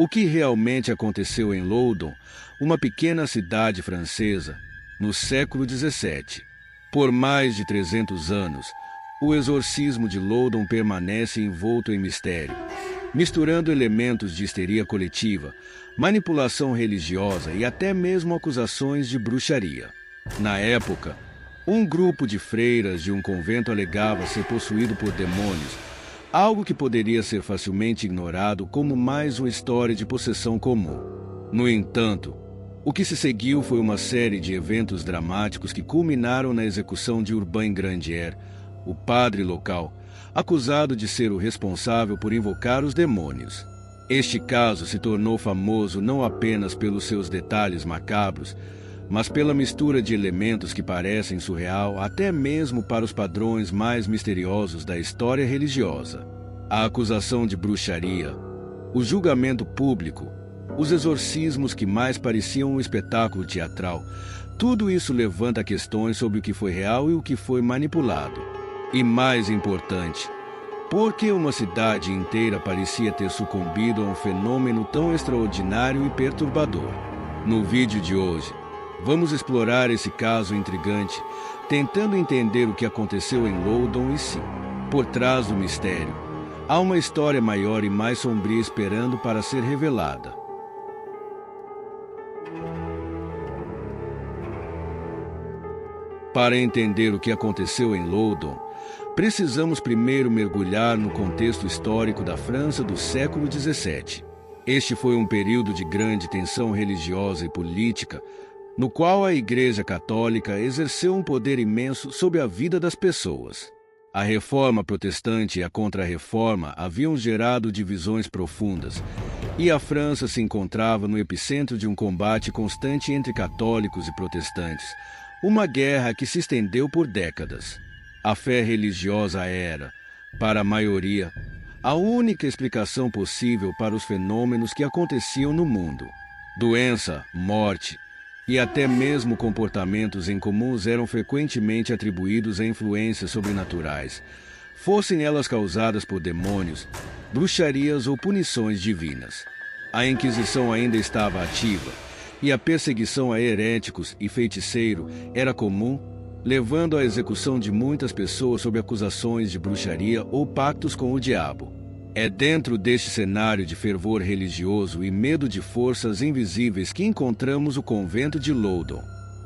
O que realmente aconteceu em Loudun, uma pequena cidade francesa, no século XVII. Por mais de 300 anos, o exorcismo de Loudun permanece envolto em mistério, misturando elementos de histeria coletiva, manipulação religiosa e até mesmo acusações de bruxaria. Na época, um grupo de freiras de um convento alegava ser possuído por demônios, algo que poderia ser facilmente ignorado como mais uma história de possessão comum. No entanto, o que se seguiu foi uma série de eventos dramáticos que culminaram na execução de Urbain Grandier, o padre local, acusado de ser o responsável por invocar os demônios. Este caso se tornou famoso não apenas pelos seus detalhes macabros, mas pela mistura de elementos que parecem surreal até mesmo para os padrões mais misteriosos da história religiosa. A acusação de bruxaria, o julgamento público, os exorcismos que mais pareciam um espetáculo teatral, tudo isso levanta questões sobre o que foi real e o que foi manipulado. E mais importante, por que uma cidade inteira parecia ter sucumbido a um fenômeno tão extraordinário e perturbador? No vídeo de hoje, vamos explorar esse caso intrigante, tentando entender o que aconteceu em Loudun e sim, por trás do mistério, há uma história maior e mais sombria esperando para ser revelada. Para entender o que aconteceu em Loudun, precisamos primeiro mergulhar no contexto histórico da França do século XVII. Este foi um período de grande tensão religiosa e política, no qual a Igreja Católica exerceu um poder imenso sobre a vida das pessoas. A Reforma Protestante e a Contra-Reforma haviam gerado divisões profundas, e a França se encontrava no epicentro de um combate constante entre católicos e protestantes, uma guerra que se estendeu por décadas. A fé religiosa era, para a maioria, a única explicação possível para os fenômenos que aconteciam no mundo. Doença, morte e até mesmo comportamentos incomuns eram frequentemente atribuídos a influências sobrenaturais, fossem elas causadas por demônios, bruxarias ou punições divinas. A Inquisição ainda estava ativa, e a perseguição a heréticos e feiticeiros era comum, levando à execução de muitas pessoas sob acusações de bruxaria ou pactos com o diabo. É dentro deste cenário de fervor religioso e medo de forças invisíveis que encontramos o convento de Loudun.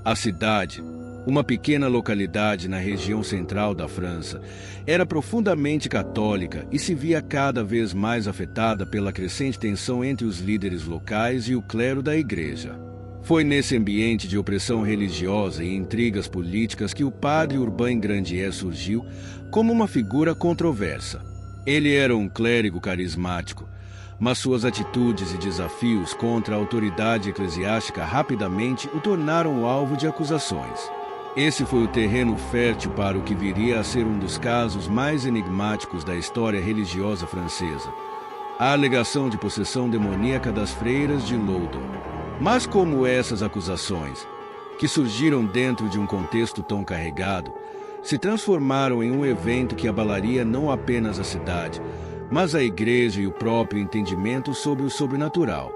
A cidade, uma pequena localidade na região central da França, era profundamente católica e se via cada vez mais afetada pela crescente tensão entre os líderes locais e o clero da igreja. Foi nesse ambiente de opressão religiosa e intrigas políticas que o padre Urbain Grandier surgiu como uma figura controversa. Ele era um clérigo carismático, mas suas atitudes e desafios contra a autoridade eclesiástica rapidamente o tornaram alvo de acusações. Esse foi o terreno fértil para o que viria a ser um dos casos mais enigmáticos da história religiosa francesa: a alegação de possessão demoníaca das freiras de Loudun. Mas como essas acusações, que surgiram dentro de um contexto tão carregado, se transformaram em um evento que abalaria não apenas a cidade, mas a igreja e o próprio entendimento sobre o sobrenatural.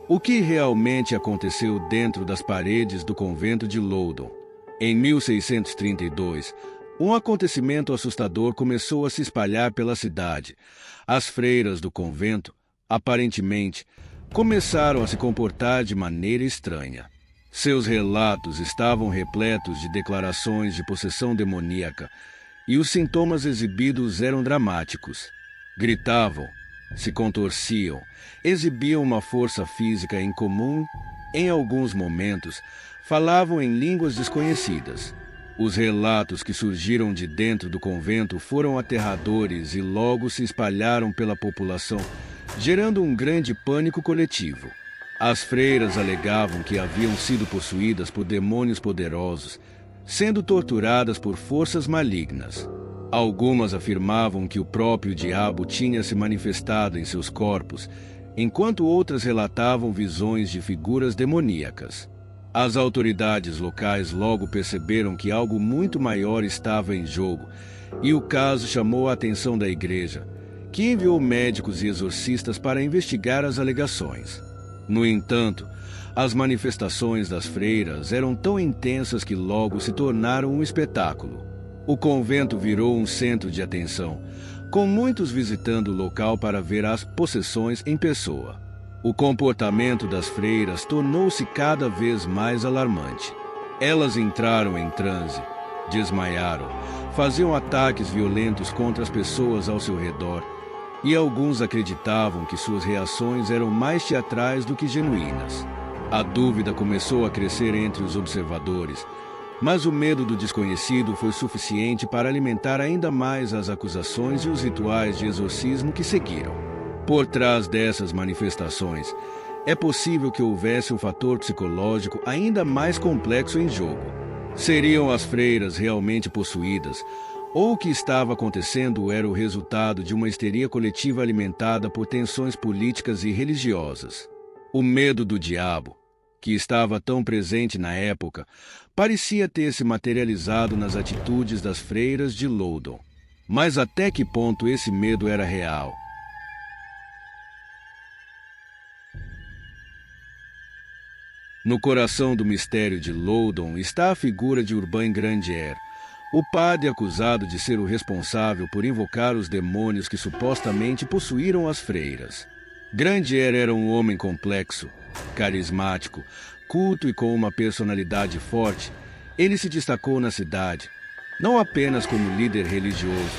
O que realmente aconteceu dentro das paredes do convento de Loudun? Em 1632, um acontecimento assustador começou a se espalhar pela cidade. As freiras do convento, aparentemente, começaram a se comportar de maneira estranha. Seus relatos estavam repletos de declarações de possessão demoníaca, e os sintomas exibidos eram dramáticos. Gritavam, se contorciam, exibiam uma força física incomum. Em alguns momentos, falavam em línguas desconhecidas. Os relatos que surgiram de dentro do convento foram aterradores e logo se espalharam pela população, gerando um grande pânico coletivo. As freiras alegavam que haviam sido possuídas por demônios poderosos, sendo torturadas por forças malignas. Algumas afirmavam que o próprio diabo tinha se manifestado em seus corpos, enquanto outras relatavam visões de figuras demoníacas. As autoridades locais logo perceberam que algo muito maior estava em jogo, e o caso chamou a atenção da igreja, que enviou médicos e exorcistas para investigar as alegações. No entanto, as manifestações das freiras eram tão intensas que logo se tornaram um espetáculo. O convento virou um centro de atenção, com muitos visitando o local para ver as possessões em pessoa. O comportamento das freiras tornou-se cada vez mais alarmante. Elas entraram em transe, desmaiaram, faziam ataques violentos contra as pessoas ao seu redor, e alguns acreditavam que suas reações eram mais teatrais do que genuínas. A dúvida começou a crescer entre os observadores, mas o medo do desconhecido foi suficiente para alimentar ainda mais as acusações e os rituais de exorcismo que seguiram. Por trás dessas manifestações, é possível que houvesse um fator psicológico ainda mais complexo em jogo. Seriam as freiras realmente possuídas, ou o que estava acontecendo era o resultado de uma histeria coletiva alimentada por tensões políticas e religiosas? O medo do diabo, que estava tão presente na época, parecia ter se materializado nas atitudes das freiras de Loudon. Mas até que ponto esse medo era real? No coração do mistério de Loudon está a figura de Urbain Grandier, o padre acusado de ser o responsável por invocar os demônios que supostamente possuíram as freiras. Grandier era um homem complexo, carismático, culto e com uma personalidade forte. Ele se destacou na cidade, não apenas como líder religioso,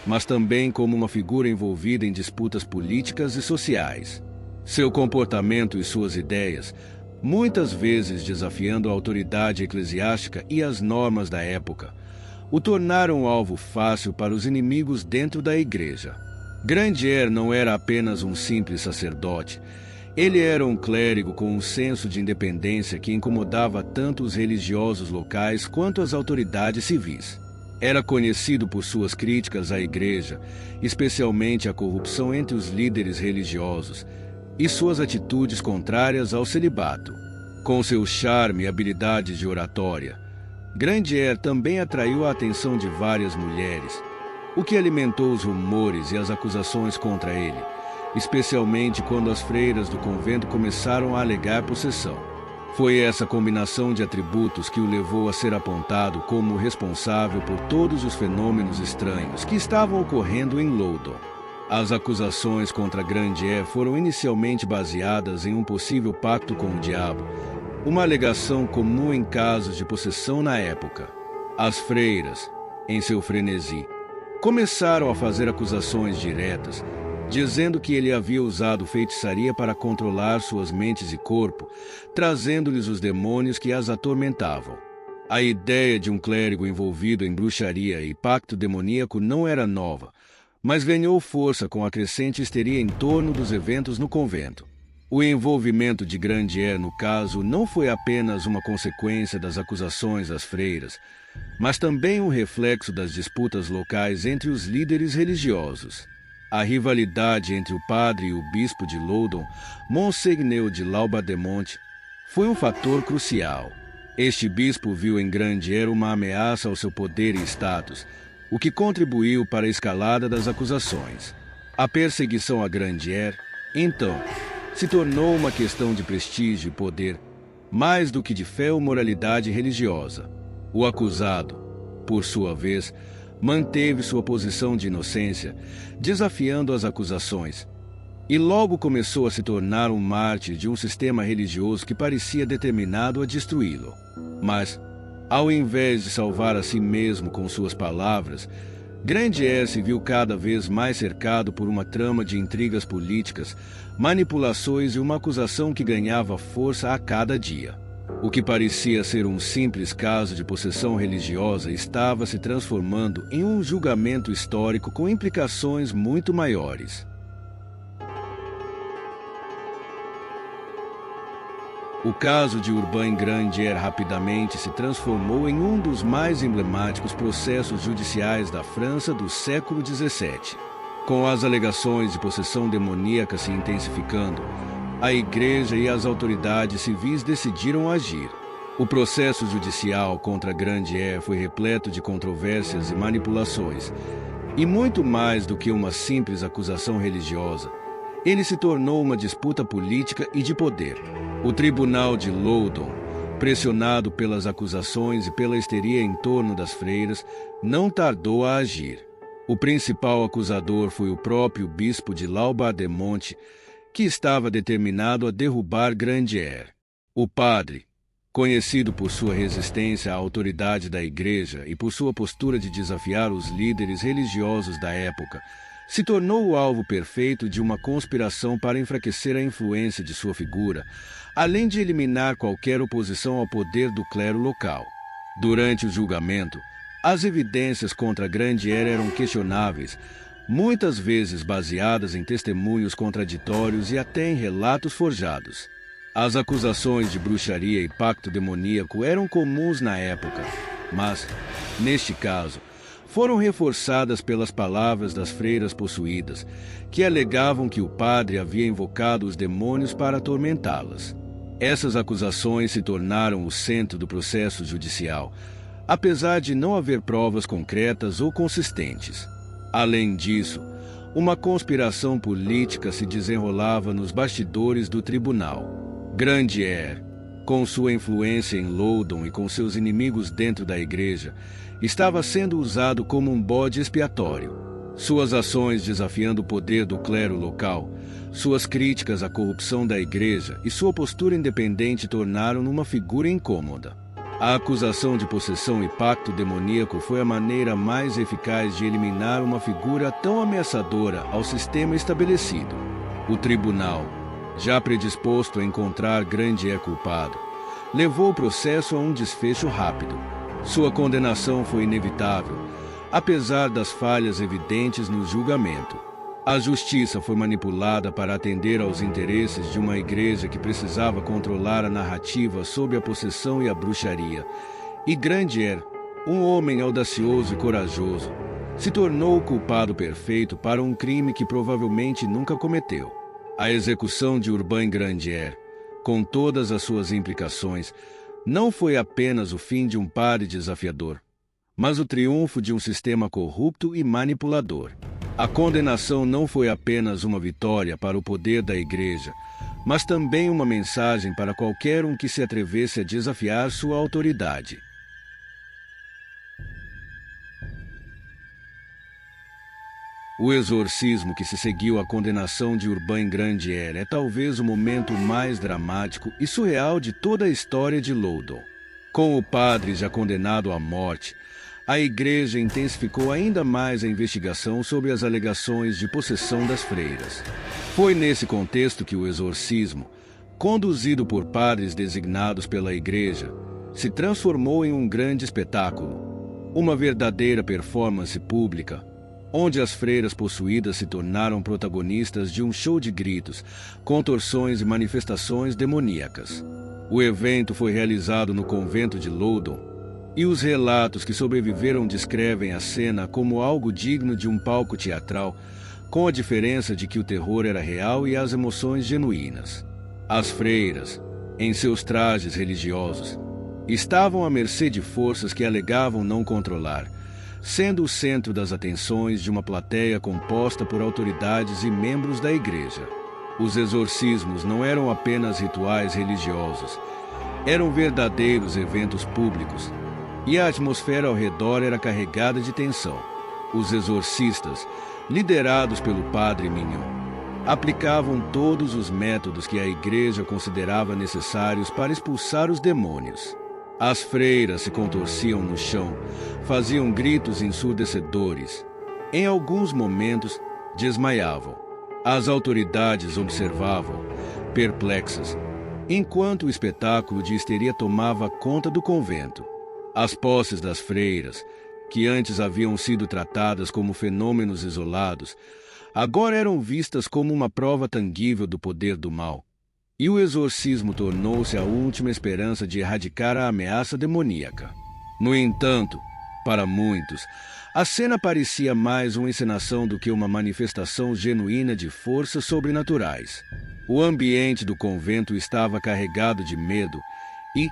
mas também como uma figura envolvida em disputas políticas e sociais. Seu comportamento e suas ideias, muitas vezes desafiando a autoridade eclesiástica e as normas da época, o tornaram alvo fácil para os inimigos dentro da igreja. Grandier não era apenas um simples sacerdote. Ele era um clérigo com um senso de independência que incomodava tanto os religiosos locais quanto as autoridades civis. Era conhecido por suas críticas à igreja, especialmente a corrupção entre os líderes religiosos, e suas atitudes contrárias ao celibato. Com seu charme e habilidades de oratória, Grandier também atraiu a atenção de várias mulheres, o que alimentou os rumores e as acusações contra ele, especialmente quando as freiras do convento começaram a alegar possessão. Foi essa combinação de atributos que o levou a ser apontado como responsável por todos os fenômenos estranhos que estavam ocorrendo em Loudon. As acusações contra Grandier foram inicialmente baseadas em um possível pacto com o diabo, uma alegação comum em casos de possessão na época. As freiras, em seu frenesi, começaram a fazer acusações diretas, dizendo que ele havia usado feitiçaria para controlar suas mentes e corpo, trazendo-lhes os demônios que as atormentavam. A ideia de um clérigo envolvido em bruxaria e pacto demoníaco não era nova, mas ganhou força com a crescente histeria em torno dos eventos no convento. O envolvimento de Grandier no caso não foi apenas uma consequência das acusações às freiras, mas também um reflexo das disputas locais entre os líderes religiosos. A rivalidade entre o padre e o bispo de Loudon, Monseigneur de Laubardemont, foi um fator crucial. Este bispo viu em Grandier uma ameaça ao seu poder e status, o que contribuiu para a escalada das acusações. A perseguição a Grandier, então, se tornou uma questão de prestígio e poder, mais do que de fé ou moralidade religiosa. O acusado, por sua vez, manteve sua posição de inocência, desafiando as acusações, e logo começou a se tornar um mártir de um sistema religioso que parecia determinado a destruí-lo. Mas, ao invés de salvar a si mesmo com suas palavras, Grandier se viu cada vez mais cercado por uma trama de intrigas políticas, manipulações e uma acusação que ganhava força a cada dia. O que parecia ser um simples caso de possessão religiosa estava se transformando em um julgamento histórico com implicações muito maiores. O caso de Urbain Grandier rapidamente se transformou em um dos mais emblemáticos processos judiciais da França do século XVII. Com as alegações de possessão demoníaca se intensificando, a igreja e as autoridades civis decidiram agir. O processo judicial contra Grandier foi repleto de controvérsias e manipulações, e muito mais do que uma simples acusação religiosa, ele se tornou uma disputa política e de poder. O Tribunal de Loudun, pressionado pelas acusações e pela histeria em torno das freiras, não tardou a agir. O principal acusador foi o próprio bispo de Laubardemont, que estava determinado a derrubar Grandier. O padre, conhecido por sua resistência à autoridade da Igreja e por sua postura de desafiar os líderes religiosos da época, se tornou o alvo perfeito de uma conspiração para enfraquecer a influência de sua figura, além de eliminar qualquer oposição ao poder do clero local. Durante o julgamento, as evidências contra Grandier eram questionáveis, muitas vezes baseadas em testemunhos contraditórios e até em relatos forjados. As acusações de bruxaria e pacto demoníaco eram comuns na época, mas, neste caso, foram reforçadas pelas palavras das freiras possuídas, que alegavam que o padre havia invocado os demônios para atormentá-las. Essas acusações se tornaram o centro do processo judicial, apesar de não haver provas concretas ou consistentes. Além disso, uma conspiração política se desenrolava nos bastidores do tribunal. Grandier, com sua influência em Loudun e com seus inimigos dentro da igreja, estava sendo usado como um bode expiatório. Suas ações desafiando o poder do clero local, suas críticas à corrupção da igreja e sua postura independente tornaram-no uma figura incômoda. A acusação de possessão e pacto demoníaco foi a maneira mais eficaz de eliminar uma figura tão ameaçadora ao sistema estabelecido. O tribunal, já predisposto a encontrar Grandier culpado, levou o processo a um desfecho rápido. Sua condenação foi inevitável, apesar das falhas evidentes no julgamento. A justiça foi manipulada para atender aos interesses de uma igreja que precisava controlar a narrativa sobre a possessão e a bruxaria. E Grandier, um homem audacioso e corajoso, se tornou o culpado perfeito para um crime que provavelmente nunca cometeu. A execução de Urbain Grandier, com todas as suas implicações, não foi apenas o fim de um padre desafiador, mas o triunfo de um sistema corrupto e manipulador. A condenação não foi apenas uma vitória para o poder da Igreja, mas também uma mensagem para qualquer um que se atrevesse a desafiar sua autoridade. O exorcismo que se seguiu à condenação de Urbain Grandier é talvez o momento mais dramático e surreal de toda a história de Loudun. Com o padre já condenado à morte, a igreja intensificou ainda mais a investigação sobre as alegações de possessão das freiras. Foi nesse contexto que o exorcismo, conduzido por padres designados pela igreja, se transformou em um grande espetáculo, uma verdadeira performance pública, onde as freiras possuídas se tornaram protagonistas de um show de gritos, contorções e manifestações demoníacas. O evento foi realizado no convento de Loudun, e os relatos que sobreviveram descrevem a cena como algo digno de um palco teatral, com a diferença de que o terror era real e as emoções genuínas. As freiras, em seus trajes religiosos, estavam à mercê de forças que alegavam não controlar, sendo o centro das atenções de uma plateia composta por autoridades e membros da igreja. Os exorcismos não eram apenas rituais religiosos, eram verdadeiros eventos públicos, e a atmosfera ao redor era carregada de tensão. Os exorcistas, liderados pelo padre Mignon, aplicavam todos os métodos que a igreja considerava necessários para expulsar os demônios. As freiras se contorciam no chão, faziam gritos ensurdecedores. Em alguns momentos, desmaiavam. As autoridades observavam, perplexas, enquanto o espetáculo de histeria tomava conta do convento. As posses das freiras, que antes haviam sido tratadas como fenômenos isolados, agora eram vistas como uma prova tangível do poder do mal. E o exorcismo tornou-se a última esperança de erradicar a ameaça demoníaca. No entanto, para muitos, a cena parecia mais uma encenação do que uma manifestação genuína de forças sobrenaturais. O ambiente do convento estava carregado de medo e,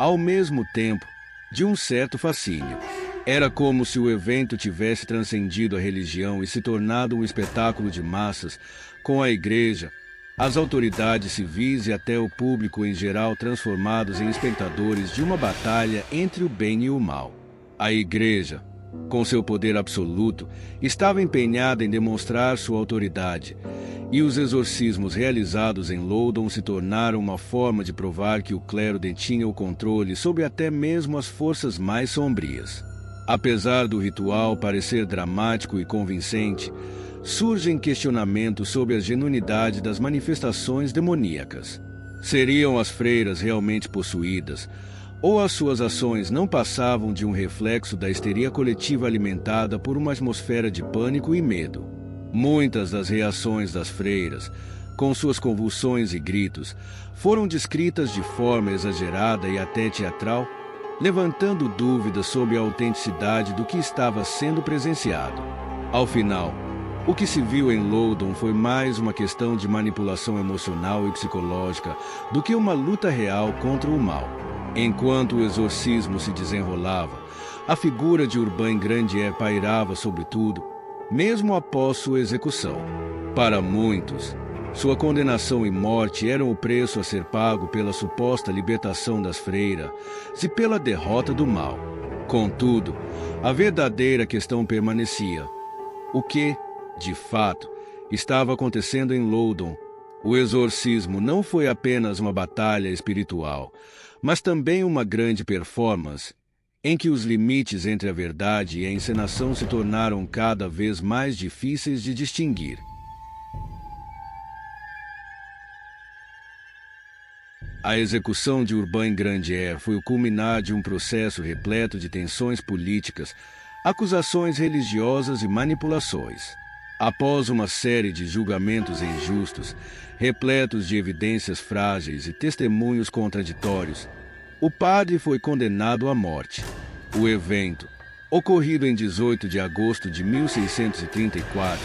ao mesmo tempo, de um certo fascínio. Era como se o evento tivesse transcendido a religião e se tornado um espetáculo de massas, com a igreja, as autoridades civis e até o público em geral transformados em espectadores de uma batalha entre o bem e o mal. A igreja, com seu poder absoluto, estava empenhada em demonstrar sua autoridade, e os exorcismos realizados em Loudon se tornaram uma forma de provar que o clero detinha o controle sobre até mesmo as forças mais sombrias. Apesar do ritual parecer dramático e convincente, surgem questionamentos sobre a genuinidade das manifestações demoníacas. Seriam as freiras realmente possuídas, ou as suas ações não passavam de um reflexo da histeria coletiva alimentada por uma atmosfera de pânico e medo? Muitas das reações das freiras, com suas convulsões e gritos, foram descritas de forma exagerada e até teatral, levantando dúvidas sobre a autenticidade do que estava sendo presenciado. Ao final, o que se viu em Loudon foi mais uma questão de manipulação emocional e psicológica do que uma luta real contra o mal. Enquanto o exorcismo se desenrolava, a figura de Urbain Grandier pairava sobre tudo, mesmo após sua execução. Para muitos, sua condenação e morte eram o preço a ser pago pela suposta libertação das freiras e pela derrota do mal. Contudo, a verdadeira questão permanecia. O que, de fato, estava acontecendo em Loudon? O exorcismo não foi apenas uma batalha espiritual, mas também uma grande performance, em que os limites entre a verdade e a encenação se tornaram cada vez mais difíceis de distinguir. A execução de Urbain Grandier foi o culminar de um processo repleto de tensões políticas, acusações religiosas e manipulações. Após uma série de julgamentos injustos, repletos de evidências frágeis e testemunhos contraditórios, o padre foi condenado à morte. O evento, ocorrido em 18 de agosto de 1634,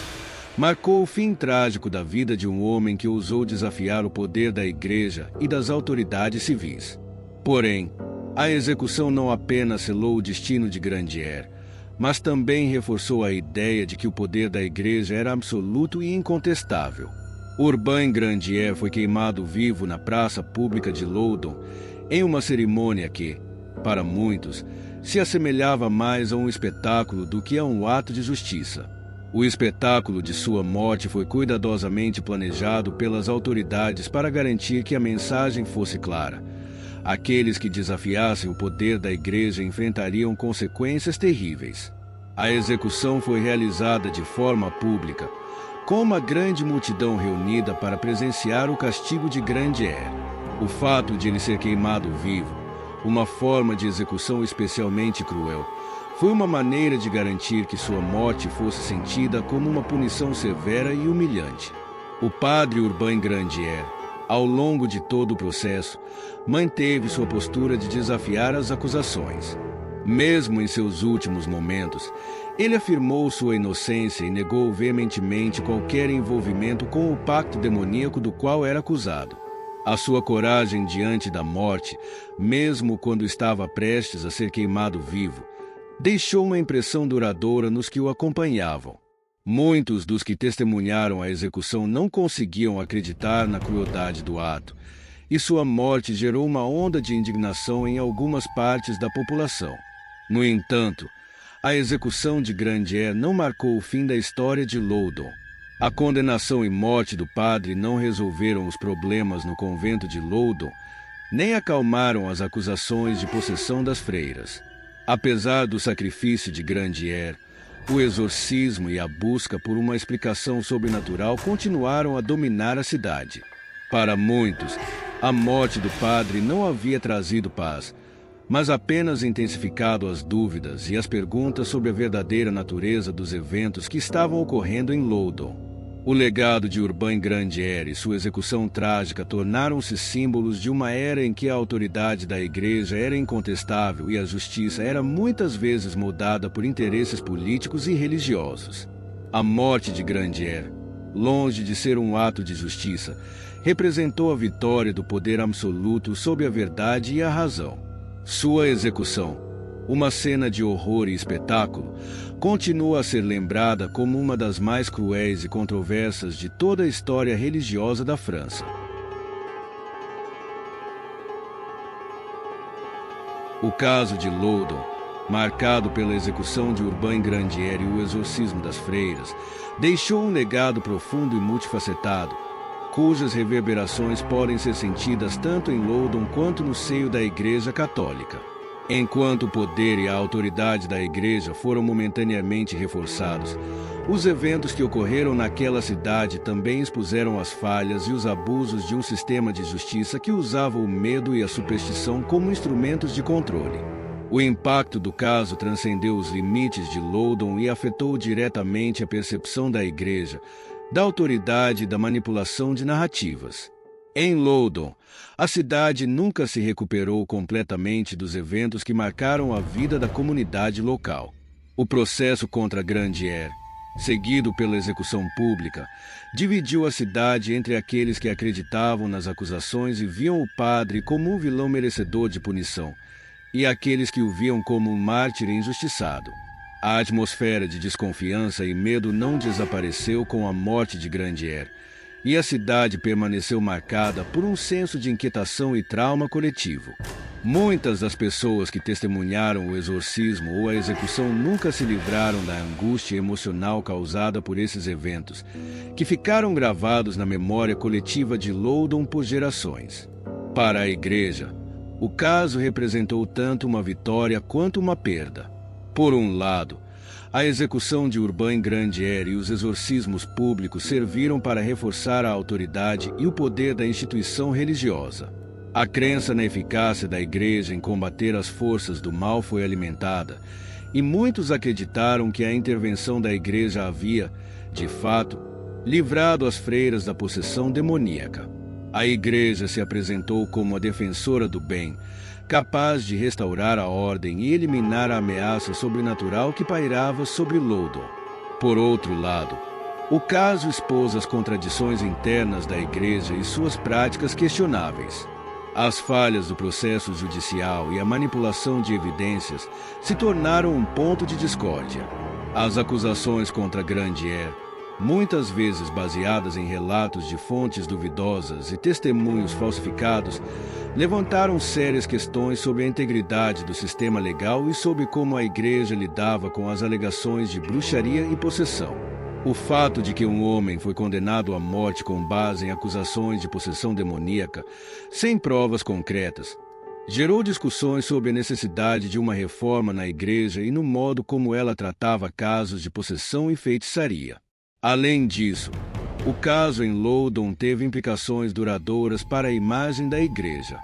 marcou o fim trágico da vida de um homem que ousou desafiar o poder da Igreja e das autoridades civis. Porém, a execução não apenas selou o destino de Grandier, mas também reforçou a ideia de que o poder da Igreja era absoluto e incontestável. Urbain Grandier foi queimado vivo na praça pública de Loudon, em uma cerimônia que, para muitos, se assemelhava mais a um espetáculo do que a um ato de justiça. O espetáculo de sua morte foi cuidadosamente planejado pelas autoridades para garantir que a mensagem fosse clara. Aqueles que desafiassem o poder da Igreja enfrentariam consequências terríveis. A execução foi realizada de forma pública, com uma grande multidão reunida para presenciar o castigo de Grandier. O fato de ele ser queimado vivo, uma forma de execução especialmente cruel, foi uma maneira de garantir que sua morte fosse sentida como uma punição severa e humilhante. O padre Urbain Grandier, ao longo de todo o processo, manteve sua postura de desafiar as acusações. Mesmo em seus últimos momentos, ele afirmou sua inocência e negou veementemente qualquer envolvimento com o pacto demoníaco do qual era acusado. A sua coragem diante da morte, mesmo quando estava prestes a ser queimado vivo, deixou uma impressão duradoura nos que o acompanhavam. Muitos dos que testemunharam a execução não conseguiam acreditar na crueldade do ato, e sua morte gerou uma onda de indignação em algumas partes da população. No entanto, a execução de Grandier não marcou o fim da história de Loudon. A condenação e morte do padre não resolveram os problemas no convento de Loudon, nem acalmaram as acusações de possessão das freiras. Apesar do sacrifício de Grandier, o exorcismo e a busca por uma explicação sobrenatural continuaram a dominar a cidade. Para muitos, a morte do padre não havia trazido paz, mas apenas intensificado as dúvidas e as perguntas sobre a verdadeira natureza dos eventos que estavam ocorrendo em Loudon. O legado de Urbain Grandier e sua execução trágica tornaram-se símbolos de uma era em que a autoridade da Igreja era incontestável e a justiça era muitas vezes moldada por interesses políticos e religiosos. A morte de Grandier, longe de ser um ato de justiça, representou a vitória do poder absoluto sobre a verdade e a razão. Sua execução, uma cena de horror e espetáculo, continua a ser lembrada como uma das mais cruéis e controversas de toda a história religiosa da França. O caso de Loudun, marcado pela execução de Urbain Grandier e o exorcismo das freiras, deixou um legado profundo e multifacetado, cujas reverberações podem ser sentidas tanto em Loudun quanto no seio da Igreja Católica. Enquanto o poder e a autoridade da Igreja foram momentaneamente reforçados, os eventos que ocorreram naquela cidade também expuseram as falhas e os abusos de um sistema de justiça que usava o medo e a superstição como instrumentos de controle. O impacto do caso transcendeu os limites de Loudun e afetou diretamente a percepção da Igreja, da autoridade e da manipulação de narrativas. Em Loudun, a cidade nunca se recuperou completamente dos eventos que marcaram a vida da comunidade local. O processo contra Grandier, seguido pela execução pública, dividiu a cidade entre aqueles que acreditavam nas acusações e viam o padre como um vilão merecedor de punição, e aqueles que o viam como um mártir injustiçado. A atmosfera de desconfiança e medo não desapareceu com a morte de Grandier, e a cidade permaneceu marcada por um senso de inquietação e trauma coletivo. Muitas das pessoas que testemunharam o exorcismo ou a execução nunca se livraram da angústia emocional causada por esses eventos, que ficaram gravados na memória coletiva de Loudun por gerações. Para a Igreja, o caso representou tanto uma vitória quanto uma perda. Por um lado, a execução de Urbain Grandier e os exorcismos públicos serviram para reforçar a autoridade e o poder da instituição religiosa. A crença na eficácia da Igreja em combater as forças do mal foi alimentada, e muitos acreditaram que a intervenção da Igreja havia, de fato, livrado as freiras da possessão demoníaca. A Igreja se apresentou como a defensora do bem, capaz de restaurar a ordem e eliminar a ameaça sobrenatural que pairava sobre Loudun. Por outro lado, o caso expôs as contradições internas da Igreja e suas práticas questionáveis. As falhas do processo judicial e a manipulação de evidências se tornaram um ponto de discórdia. As acusações contra Grandier, muitas vezes baseadas em relatos de fontes duvidosas e testemunhos falsificados, levantaram sérias questões sobre a integridade do sistema legal e sobre como a Igreja lidava com as alegações de bruxaria e possessão. O fato de que um homem foi condenado à morte com base em acusações de possessão demoníaca, sem provas concretas, gerou discussões sobre a necessidade de uma reforma na Igreja e no modo como ela tratava casos de possessão e feitiçaria. Além disso, o caso em Loudun teve implicações duradouras para a imagem da Igreja.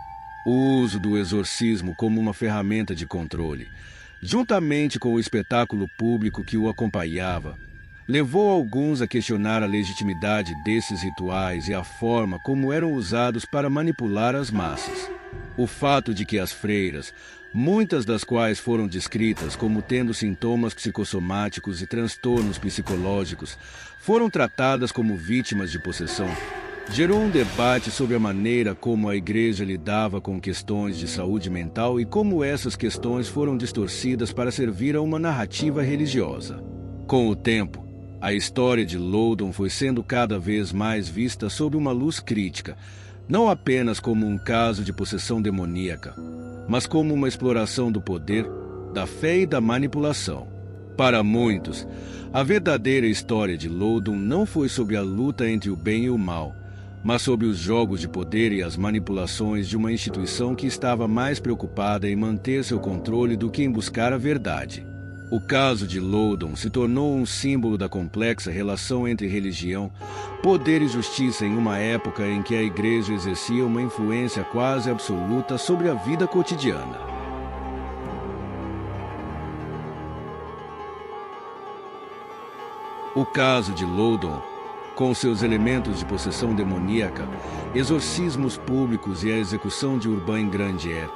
O uso do exorcismo como uma ferramenta de controle, juntamente com o espetáculo público que o acompanhava, levou alguns a questionar a legitimidade desses rituais e a forma como eram usados para manipular as massas. O fato de que as freiras, muitas das quais foram descritas como tendo sintomas psicossomáticos e transtornos psicológicos, foram tratadas como vítimas de possessão, gerou um debate sobre a maneira como a Igreja lidava com questões de saúde mental e como essas questões foram distorcidas para servir a uma narrativa religiosa. Com o tempo, a história de Loudun foi sendo cada vez mais vista sob uma luz crítica, não apenas como um caso de possessão demoníaca, mas como uma exploração do poder, da fé e da manipulação. Para muitos, a verdadeira história de Loudun não foi sobre a luta entre o bem e o mal, mas sobre os jogos de poder e as manipulações de uma instituição que estava mais preocupada em manter seu controle do que em buscar a verdade. O caso de Loudun se tornou um símbolo da complexa relação entre religião, poder e justiça em uma época em que a Igreja exercia uma influência quase absoluta sobre a vida cotidiana. O caso de Loudun, com seus elementos de possessão demoníaca, exorcismos públicos e a execução de Urbain Grandier,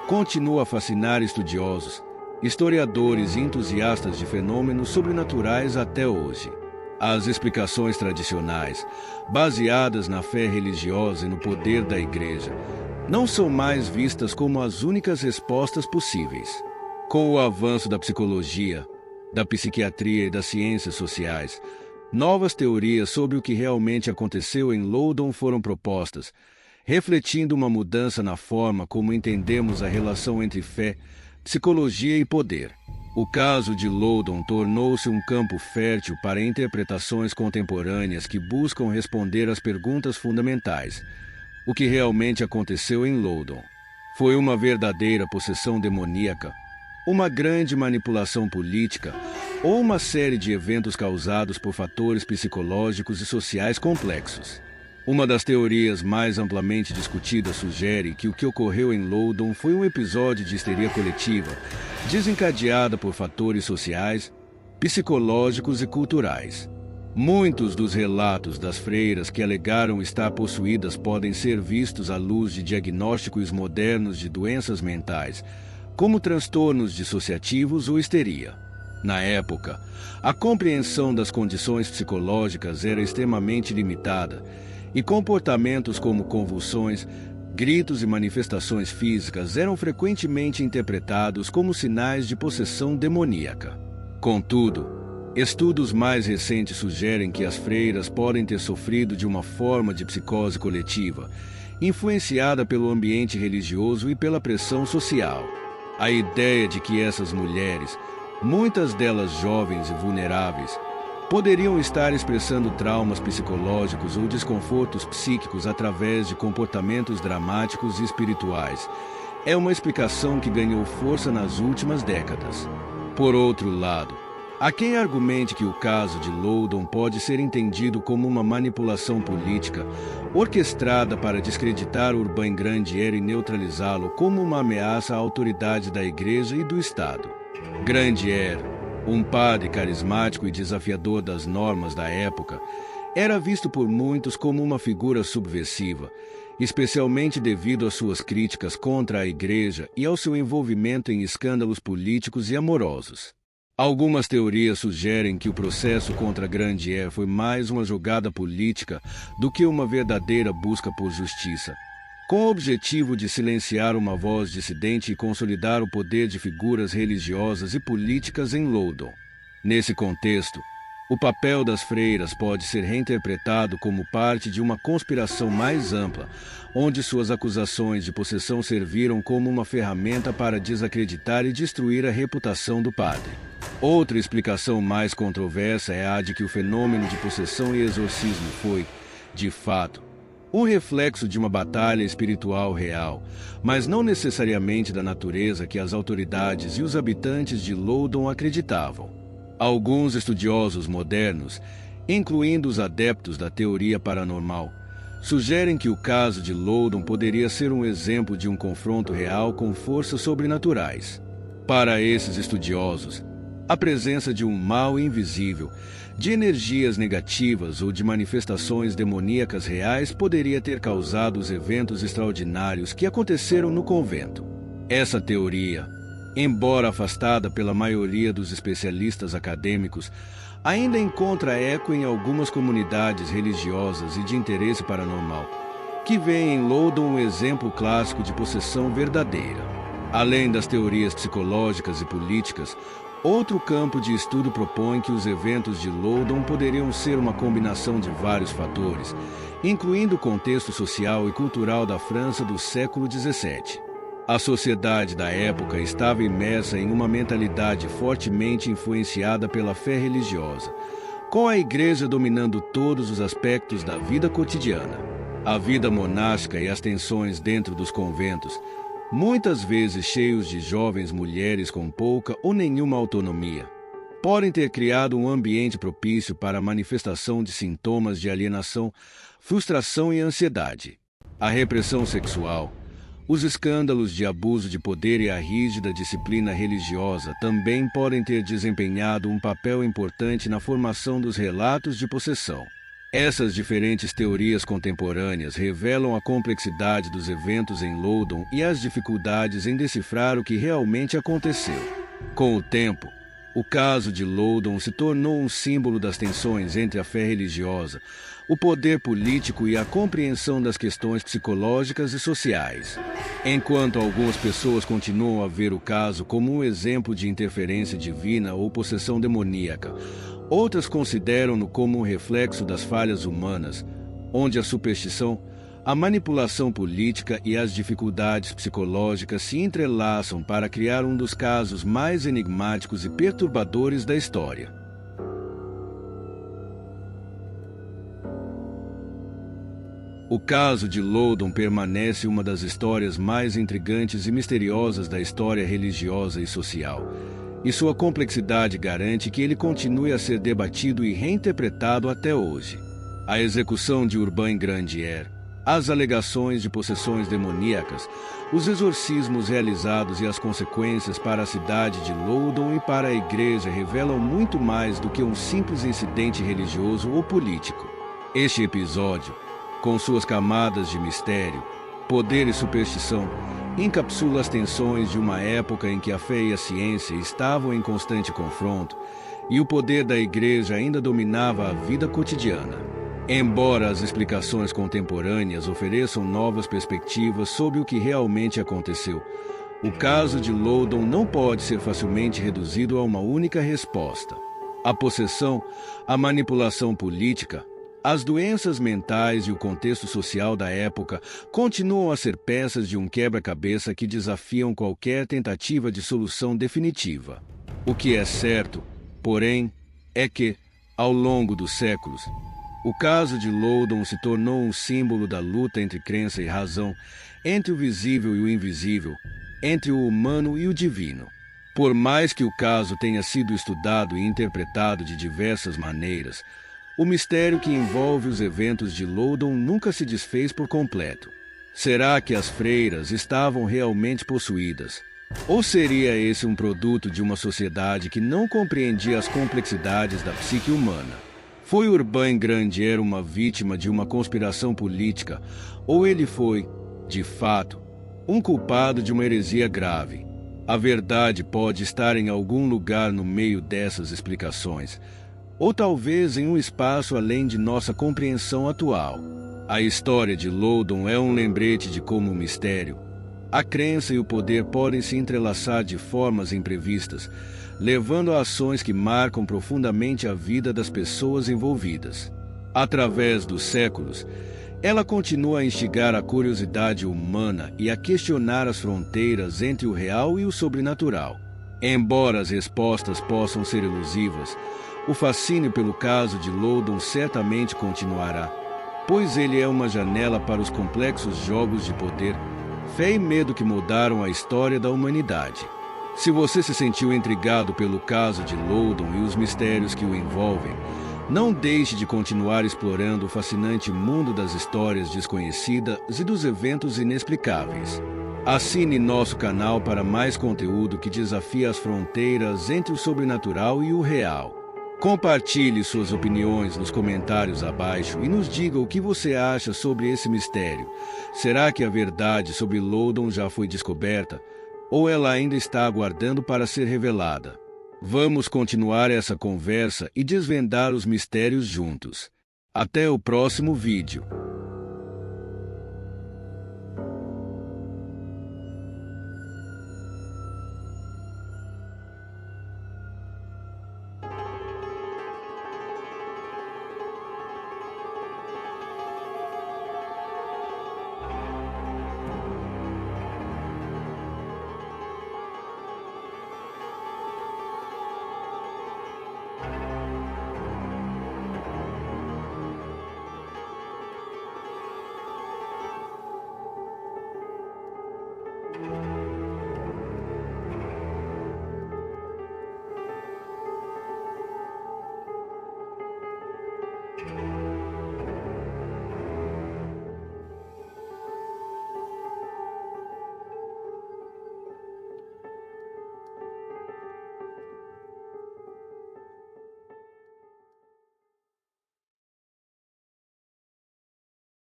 continua a fascinar estudiosos, historiadores e entusiastas de fenômenos sobrenaturais até hoje. As explicações tradicionais, baseadas na fé religiosa e no poder da Igreja, não são mais vistas como as únicas respostas possíveis. Com o avanço da psicologia, da psiquiatria e das ciências sociais, novas teorias sobre o que realmente aconteceu em Loudoun foram propostas, refletindo uma mudança na forma como entendemos a relação entre fé, psicologia e poder. O caso de Loudoun tornou-se um campo fértil para interpretações contemporâneas que buscam responder às perguntas fundamentais. O que realmente aconteceu em Loudoun? Foi uma verdadeira possessão demoníaca? Uma grande manipulação política? Ou uma série de eventos causados por fatores psicológicos e sociais complexos? Uma das teorias mais amplamente discutidas sugere que o que ocorreu em Loudoun foi um episódio de histeria coletiva, desencadeada por fatores sociais, psicológicos e culturais. Muitos dos relatos das freiras que alegaram estar possuídas podem ser vistos à luz de diagnósticos modernos de doenças mentais, como transtornos dissociativos ou histeria. Na época, a compreensão das condições psicológicas era extremamente limitada, e comportamentos como convulsões, gritos e manifestações físicas eram frequentemente interpretados como sinais de possessão demoníaca. Contudo, estudos mais recentes sugerem que as freiras podem ter sofrido de uma forma de psicose coletiva, influenciada pelo ambiente religioso e pela pressão social. A ideia de que essas mulheres, muitas delas jovens e vulneráveis, poderiam estar expressando traumas psicológicos ou desconfortos psíquicos através de comportamentos dramáticos e espirituais é uma explicação que ganhou força nas últimas décadas. Por outro lado, há quem argumente que o caso de Loudoun pode ser entendido como uma manipulação política orquestrada para descreditar Urbain Grandier e neutralizá-lo como uma ameaça à autoridade da Igreja e do Estado. Grandier, um padre carismático e desafiador das normas da época, era visto por muitos como uma figura subversiva, especialmente devido às suas críticas contra a Igreja e ao seu envolvimento em escândalos políticos e amorosos. Algumas teorias sugerem que o processo contra Grandier foi mais uma jogada política do que uma verdadeira busca por justiça, com o objetivo de silenciar uma voz dissidente e consolidar o poder de figuras religiosas e políticas em Loudoun. Nesse contexto, o papel das freiras pode ser reinterpretado como parte de uma conspiração mais ampla, onde suas acusações de possessão serviram como uma ferramenta para desacreditar e destruir a reputação do padre. Outra explicação mais controversa é a de que o fenômeno de possessão e exorcismo foi, de fato, um reflexo de uma batalha espiritual real, mas não necessariamente da natureza que as autoridades e os habitantes de Loudoun acreditavam. Alguns estudiosos modernos, incluindo os adeptos da teoria paranormal, sugerem que o caso de Loudoun poderia ser um exemplo de um confronto real com forças sobrenaturais. Para esses estudiosos, a presença de um mal invisível, de energias negativas ou de manifestações demoníacas reais poderia ter causado os eventos extraordinários que aconteceram no convento. Essa teoria, embora afastada pela maioria dos especialistas acadêmicos, ainda encontra eco em algumas comunidades religiosas e de interesse paranormal, que veem em Loudoun um exemplo clássico de possessão verdadeira. Além das teorias psicológicas e políticas, outro campo de estudo propõe que os eventos de Loudoun poderiam ser uma combinação de vários fatores, incluindo o contexto social e cultural da França do século XVII. A sociedade da época estava imersa em uma mentalidade fortemente influenciada pela fé religiosa, com a Igreja dominando todos os aspectos da vida cotidiana. A vida monástica e as tensões dentro dos conventos, muitas vezes cheios de jovens mulheres com pouca ou nenhuma autonomia, podem ter criado um ambiente propício para a manifestação de sintomas de alienação, frustração e ansiedade. A repressão sexual, os escândalos de abuso de poder e a rígida disciplina religiosa também podem ter desempenhado um papel importante na formação dos relatos de possessão. Essas diferentes teorias contemporâneas revelam a complexidade dos eventos em Loudoun e as dificuldades em decifrar o que realmente aconteceu. Com o tempo, O caso de Loudon se tornou um símbolo das tensões entre a fé religiosa, o poder político e a compreensão das questões psicológicas e sociais. Enquanto algumas pessoas continuam a ver o caso como um exemplo de interferência divina ou possessão demoníaca, outras consideram-no como um reflexo das falhas humanas, onde a superstição, a manipulação política e as dificuldades psicológicas se entrelaçam para criar um dos casos mais enigmáticos e perturbadores da história. O caso de Loudon permanece uma das histórias mais intrigantes e misteriosas da história religiosa e social, e sua complexidade garante que ele continue a ser debatido e reinterpretado até hoje. A execução de Urbain Grandier, as alegações de possessões demoníacas, os exorcismos realizados e as consequências para a cidade de Loudon e para a igreja revelam muito mais do que um simples incidente religioso ou político. Este episódio, com suas camadas de mistério, poder e superstição, encapsula as tensões de uma época em que a fé e a ciência estavam em constante confronto e o poder da igreja ainda dominava a vida cotidiana. Embora as explicações contemporâneas ofereçam novas perspectivas sobre o que realmente aconteceu, o caso de Loudon não pode ser facilmente reduzido a uma única resposta. A possessão, a manipulação política, as doenças mentais e o contexto social da época continuam a ser peças de um quebra-cabeça que desafiam qualquer tentativa de solução definitiva. O que é certo, porém, é que, ao longo dos séculos, o caso de Loudon se tornou um símbolo da luta entre crença e razão, entre o visível e o invisível, entre o humano e o divino. Por mais que o caso tenha sido estudado e interpretado de diversas maneiras, o mistério que envolve os eventos de Loudon nunca se desfez por completo. Será que as freiras estavam realmente possuídas? Ou seria esse um produto de uma sociedade que não compreendia as complexidades da psique humana? Foi Urbain Grandier uma vítima de uma conspiração política, ou ele foi, de fato, um culpado de uma heresia grave? A verdade pode estar em algum lugar no meio dessas explicações, ou talvez em um espaço além de nossa compreensão atual. A história de Loudon é um lembrete de como o mistério, a crença e o poder podem se entrelaçar de formas imprevistas, levando a ações que marcam profundamente a vida das pessoas envolvidas. Através dos séculos, ela continua a instigar a curiosidade humana e a questionar as fronteiras entre o real e o sobrenatural. Embora as respostas possam ser elusivas, o fascínio pelo caso de Loudon certamente continuará, pois ele é uma janela para os complexos jogos de poder, fé e medo que mudaram a história da humanidade. Se você se sentiu intrigado pelo caso de Loudon e os mistérios que o envolvem, não deixe de continuar explorando o fascinante mundo das histórias desconhecidas e dos eventos inexplicáveis. Assine nosso canal para mais conteúdo que desafia as fronteiras entre o sobrenatural e o real. Compartilhe suas opiniões nos comentários abaixo e nos diga o que você acha sobre esse mistério. Será que a verdade sobre Loudon já foi descoberta? Ou ela ainda está aguardando para ser revelada? Vamos continuar essa conversa e desvendar os mistérios juntos. Até o próximo vídeo.